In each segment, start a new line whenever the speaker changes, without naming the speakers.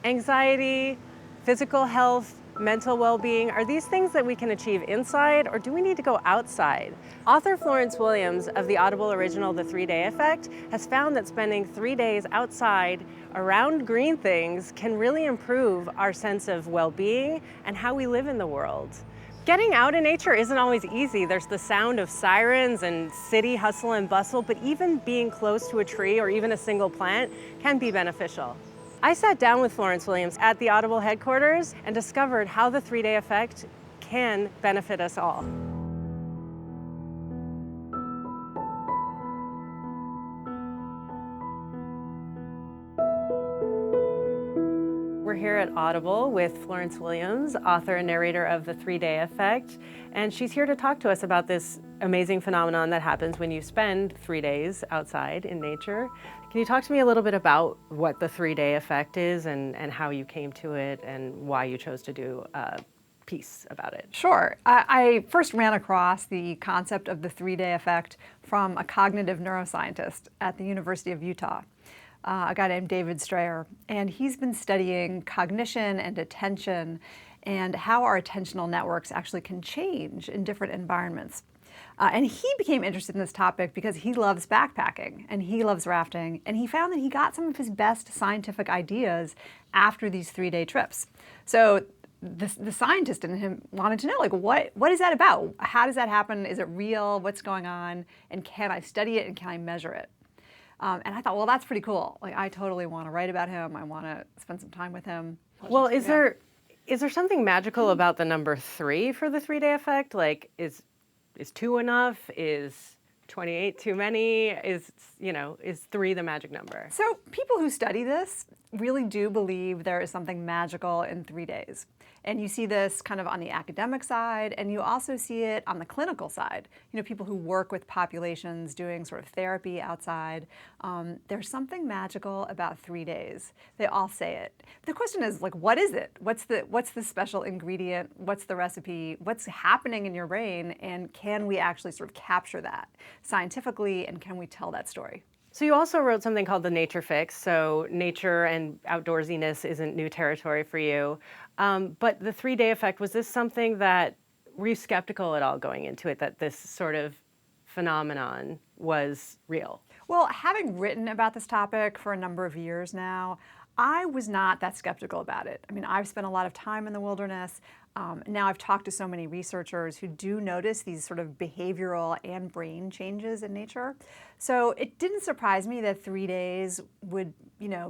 Anxiety, physical health, mental well-being, are these things that we can achieve inside, or do we need to go outside? Author Florence Williams of the Audible original The 3-Day Effect has found that spending 3 days outside around green things can really improve our sense of well-being and how we live in the world. Getting out in nature isn't always easy. There's the sound of sirens and city hustle and bustle, but even being close to a tree or even a single plant can be beneficial. I sat down with Florence Williams at the Audible headquarters and discovered how the 3-Day Effect can benefit us all. We're here at Audible with Florence Williams, author and narrator of The 3-Day Effect, and she's here to talk to us about this amazing phenomenon that happens when you spend 3 days outside in nature. Can you talk to me a little bit about what the 3-Day Effect is and how you came to it and why you chose to do a piece about it?
Sure. I first ran across the concept of the 3-Day Effect from a cognitive neuroscientist at the University of Utah. A guy named David Strayer, and he's been studying cognition and attention and how our attentional networks actually can change in different environments. And he became interested in this topic because he loves backpacking and he loves rafting, and he found that he got some of his best scientific ideas after these 3-day trips. So the scientist in him wanted to know, like, what is that about? How does that happen? Is it real? What's going on? And can I study it and can I measure it? And I thought, well, that's pretty cool. Like, I totally want to write about him. I want to spend some time with him.
Well, is there something magical about the number 3 for the 3-Day Effect? Like, is 2 enough? Is 28 too many? Is 3 the magic number?
So people who study this really do believe there is something magical in 3 days. And you see this kind of on the academic side, and you also see it on the clinical side. You know, people who work with populations doing sort of therapy outside. There's something magical about 3 days. They all say it. The question is, like, what is it? What's the special ingredient? What's the recipe? What's happening in your brain? And can we actually sort of capture that scientifically, and can we tell that story?
So you also wrote something called The Nature Fix. So nature and outdoorsiness isn't new territory for you. But the 3-Day Effect, was this something that, were you skeptical at all going into it, that this sort of phenomenon was real?
Well, having written about this topic for a number of years now, I was not that skeptical about it. I mean, I've spent a lot of time in the wilderness. Now I've talked to so many researchers who do notice these sort of behavioral and brain changes in nature. So it didn't surprise me that 3 days would,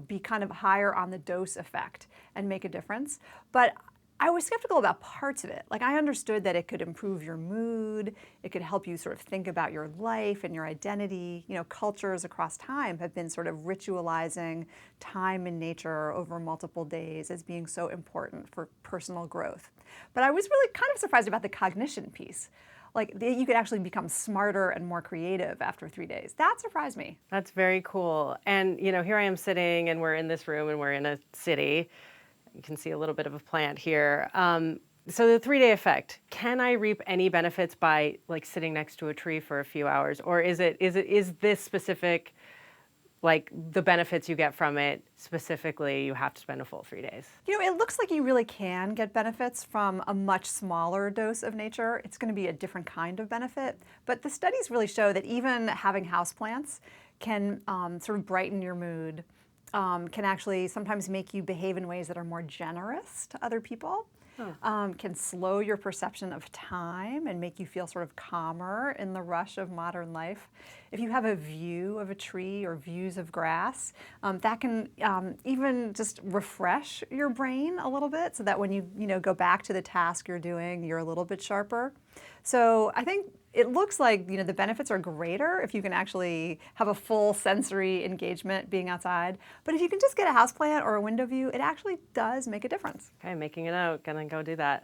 be kind of higher on the dose effect and make a difference. But I was skeptical about parts of it. Like, I understood that it could improve your mood, it could help you sort of think about your life and your identity. Cultures across time have been sort of ritualizing time in nature over multiple days as being so important for personal growth. But I was really kind of surprised about the cognition piece. Like, you could actually become smarter and more creative after 3 days. That surprised me.
That's very cool. And, here I am sitting, and we're in this room, and we're in a city. You can see a little bit of a plant here. So the 3-Day Effect, can I reap any benefits by, like, sitting next to a tree for a few hours? Or is this specific, like, the benefits you get from it specifically, you have to spend a full 3 days?
It looks like you really can get benefits from a much smaller dose of nature. It's going to be a different kind of benefit. But the studies really show that even having houseplants can sort of brighten your mood, can actually sometimes make you behave in ways that are more generous to other people. Can slow your perception of time and make you feel sort of calmer in the rush of modern life. If you have a view of a tree or views of grass, that can even just refresh your brain a little bit, so that when you go back to the task you're doing, you're a little bit sharper. So I think it looks like the benefits are greater if you can actually have a full sensory engagement being outside. But if you can just get a houseplant or a window view, it actually does make a difference.
Okay, making a note, gonna go do that.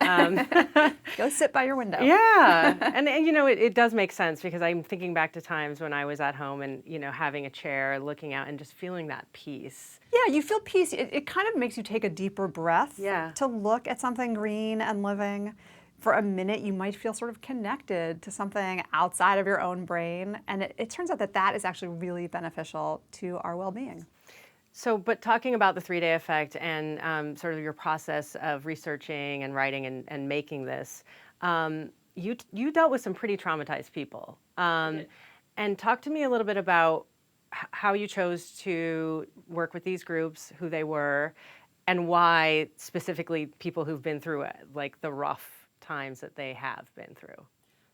Go sit by your window.
Yeah, and it does make sense, because I'm thinking back to times when I was at home and having a chair, looking out, and just feeling that peace.
Yeah, you feel peace. It kind of makes you take a deeper breath.
Yeah.
To look at something green and living. For a minute, you might feel sort of connected to something outside of your own brain. And it turns out that is actually really beneficial to our well-being.
So, but talking about the 3-day effect and sort of your process of researching and writing and making this, you dealt with some pretty traumatized people. And talk to me a little bit about how you chose to work with these groups, who they were, and why specifically people who've been through it, like the rough times that they have been through.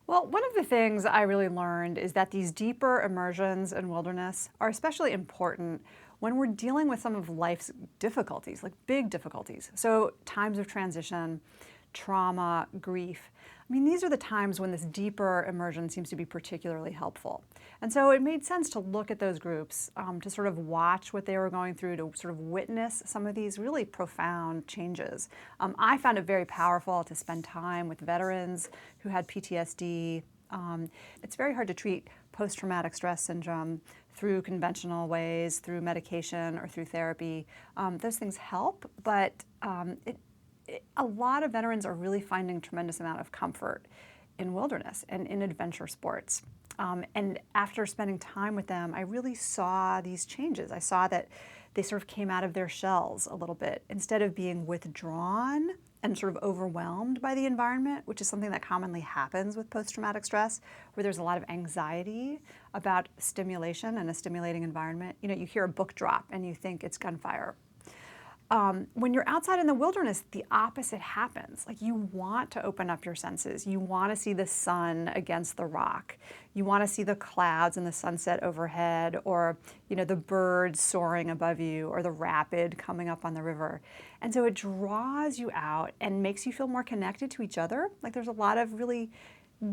Well, one of the things I really learned is that these deeper immersions in wilderness are especially important when we're dealing with some of life's difficulties, like big difficulties. So times of transition, trauma, grief. I mean, these are the times when this deeper immersion seems to be particularly helpful. And so it made sense to look at those groups, to sort of watch what they were going through, to sort of witness some of these really profound changes. I found it very powerful to spend time with veterans who had PTSD. It's very hard to treat post-traumatic stress syndrome through conventional ways, through medication or through therapy. Those things help, but a lot of veterans are really finding a tremendous amount of comfort in wilderness and in adventure sports. And after spending time with them, I really saw these changes. I saw that they sort of came out of their shells a little bit. Instead of being withdrawn and sort of overwhelmed by the environment, which is something that commonly happens with post-traumatic stress, where there's a lot of anxiety about stimulation and a stimulating environment. You know, you hear a book drop and you think it's gunfire. When you're outside in the wilderness, the opposite happens. Like, you want to open up your senses. You want to see the sun against the rock. You want to see the clouds and the sunset overhead, or, you know, the birds soaring above you, or the rapid coming up on the river. And so it draws you out and makes you feel more connected to each other. Like, there's a lot of really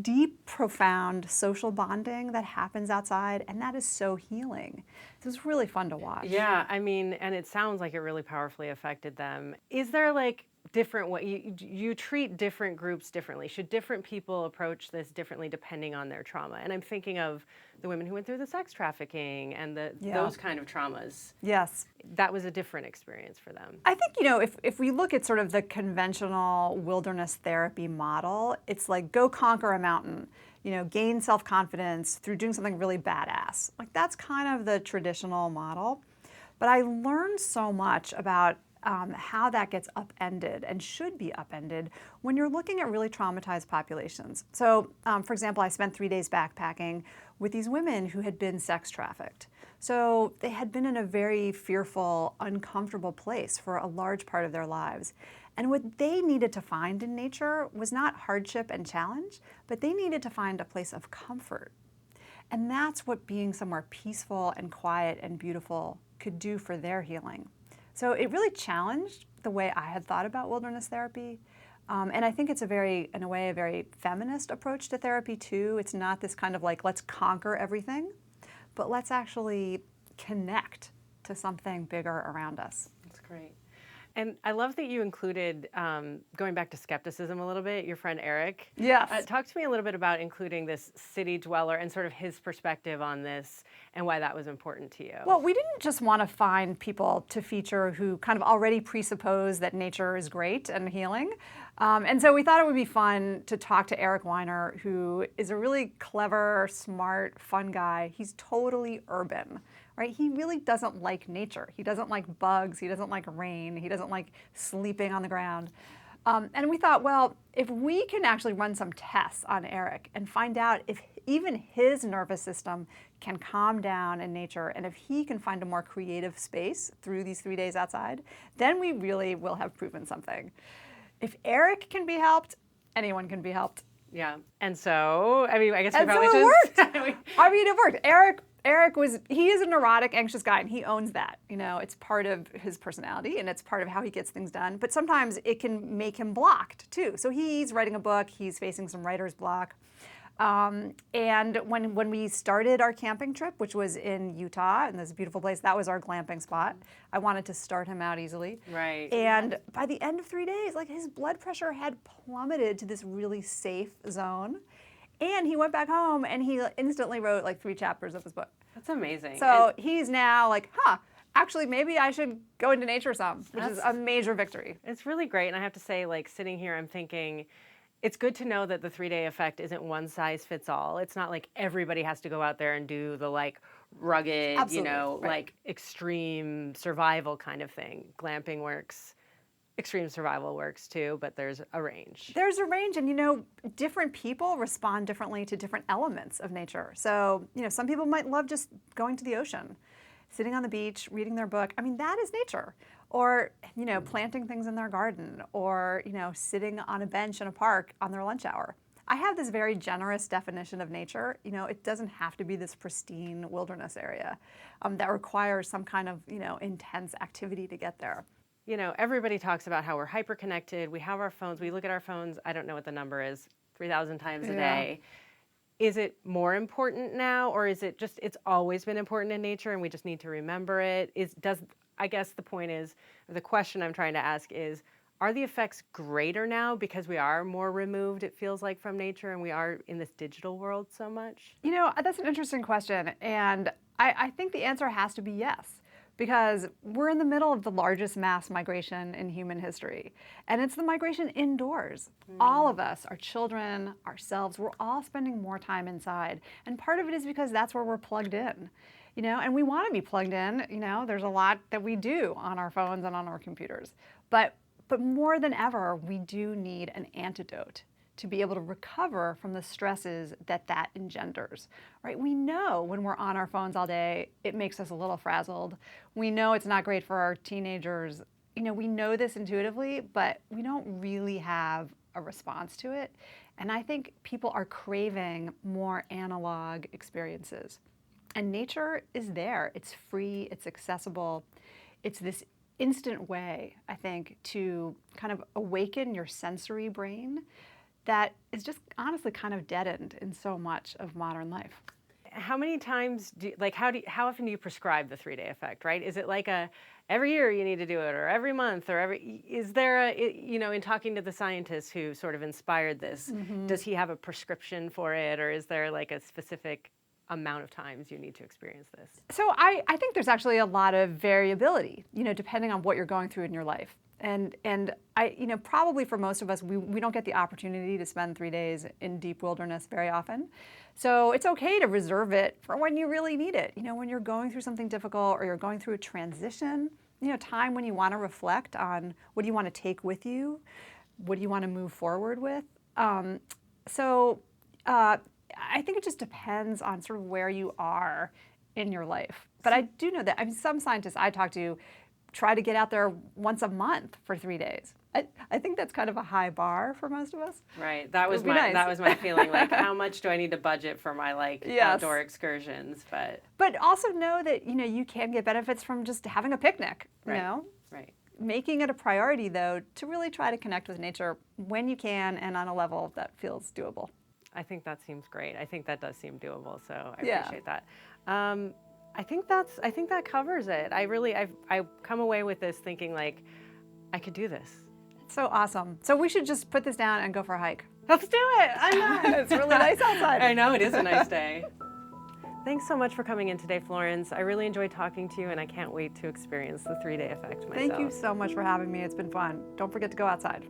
deep, profound social bonding that happens outside, and that is so healing. So it's really fun to watch.
Yeah, I mean, and it sounds like it really powerfully affected them. Is there like different way you treat different groups differently? Should different people approach this differently depending on their trauma? And I'm thinking of the women who went through the sex trafficking and those kind of traumas.
Yes.
That was a different experience for them.
I think, you know, if we look at sort of the conventional wilderness therapy model, it's like go conquer a mountain, you know, gain self-confidence through doing something really badass. Like, that's kind of the traditional model. But I learned so much about how that gets upended and should be upended when you're looking at really traumatized populations. So, for example, I spent 3 days backpacking with these women who had been sex trafficked. So they had been in a very fearful, uncomfortable place for a large part of their lives. And what they needed to find in nature was not hardship and challenge, but they needed to find a place of comfort. And that's what being somewhere peaceful and quiet and beautiful could do for their healing. So it really challenged the way I had thought about wilderness therapy. And I think it's in a way, a very feminist approach to therapy too. It's not this kind of like, let's conquer everything, but let's actually connect to something bigger around us.
That's great. And I love that you included, going back to skepticism a little bit, your friend Eric.
Yes.
Talk to me a little bit about including this city dweller and sort of his perspective on this and why that was important to you.
Well, we didn't just want to find people to feature who kind of already presuppose that nature is great and healing. And so we thought it would be fun to talk to Eric Weiner, who is a really clever, smart, fun guy. He's totally urban. Right? He really doesn't like nature. He doesn't like bugs. He doesn't like rain. He doesn't like sleeping on the ground. And we thought, well, if we can actually run some tests on Eric and find out if even his nervous system can calm down in nature, and if he can find a more creative space through these 3 days outside, then we really will have proven something. If Eric can be helped, anyone can be helped.
Yeah. And so, I mean, I guess we
And
probably
so it
just...
worked. I mean, it worked. He is a neurotic, anxious guy, and he owns that. You know, it's part of his personality, and it's part of how he gets things done. But sometimes it can make him blocked, too. So he's writing a book. He's facing some writer's block. And when we started our camping trip, which was in Utah, in this beautiful place, that was our glamping spot. I wanted to start him out easily.
Right.
And by the end of 3 days, like, his blood pressure had plummeted to this really safe zone. And he went back home and he instantly wrote like 3 chapters of his book.
That's amazing.
So he's now like, actually maybe I should go into nature some, which is a major victory.
It's really great. And I have to say, like, sitting here, I'm thinking, it's good to know that the 3-day effect isn't one size fits all. It's not like everybody has to go out there and do the like rugged,
Absolutely, right.
like extreme survival kind of thing. Glamping works. Extreme survival works too, but there's a range.
There's a range, and different people respond differently to different elements of nature. So, some people might love just going to the ocean, sitting on the beach, reading their book. I mean, that is nature. Or, planting things in their garden, or, sitting on a bench in a park on their lunch hour. I have this very generous definition of nature. It doesn't have to be this pristine wilderness area that requires some kind of, intense activity to get there.
Everybody talks about how we're hyper-connected. We have our phones. We look at our phones, I don't know what the number is, 3,000 times a day. Is it more important now, or is it just, it's always been important in nature and we just need to remember it? I guess the point is, or the question I'm trying to ask is, are the effects greater now because we are more removed, it feels like, from nature, and we are in this digital world so much?
That's an interesting question, and I think the answer has to be yes. Because we're in the middle of the largest mass migration in human history. And it's the migration indoors. All of us, our children, ourselves, we're all spending more time inside. And part of it is because that's where we're plugged in. And we want to be plugged in. There's a lot that we do on our phones and on our computers. But more than ever, we do need an antidote to be able to recover from the stresses that engenders, right? We know when we're on our phones all day, it makes us a little frazzled. We know it's not great for our teenagers. We know this intuitively, but we don't really have a response to it. And I think people are craving more analog experiences. And nature is there. It's free, it's accessible. It's this instant way, I think, to kind of awaken your sensory brain that is just honestly kind of deadened in so much of modern life.
How many times how often do you prescribe the 3-day effect, right? Is it like every year you need to do it, or every month, or is there in talking to the scientist who sort of inspired this, does he have a prescription for it, or is there like a specific amount of times you need to experience this?
So I think there's actually a lot of variability, depending on what you're going through in your life. And I, probably for most of us, we don't get the opportunity to spend 3 days in deep wilderness very often. So it's okay to reserve it for when you really need it. When you're going through something difficult, or you're going through a transition, time when you want to reflect on what do you want to take with you, what do you want to move forward with. I think it just depends on sort of where you are in your life. But I do know that, some scientists I talk to try to get out there once a month for 3 days. I think that's kind of a high bar for most of us.
Right. That was my feeling. Like, how much do I need to budget for my outdoor excursions?
But also know that you can get benefits from just having a picnic.
Right.
Making it a priority, though, to really try to connect with nature when you can and on a level that feels doable.
I think that seems great. I think that does seem doable. So I appreciate that. I think that covers it. I've come away with this thinking like, I could do this.
So awesome. So we should just put this down and go for a hike.
Let's do it. I know.
It's really nice outside.
I know, it is a nice day. Thanks so much for coming in today, Florence. I really enjoyed talking to you, and I can't wait to experience the 3-day effect myself.
Thank you so much for having me. It's been fun. Don't forget to go outside.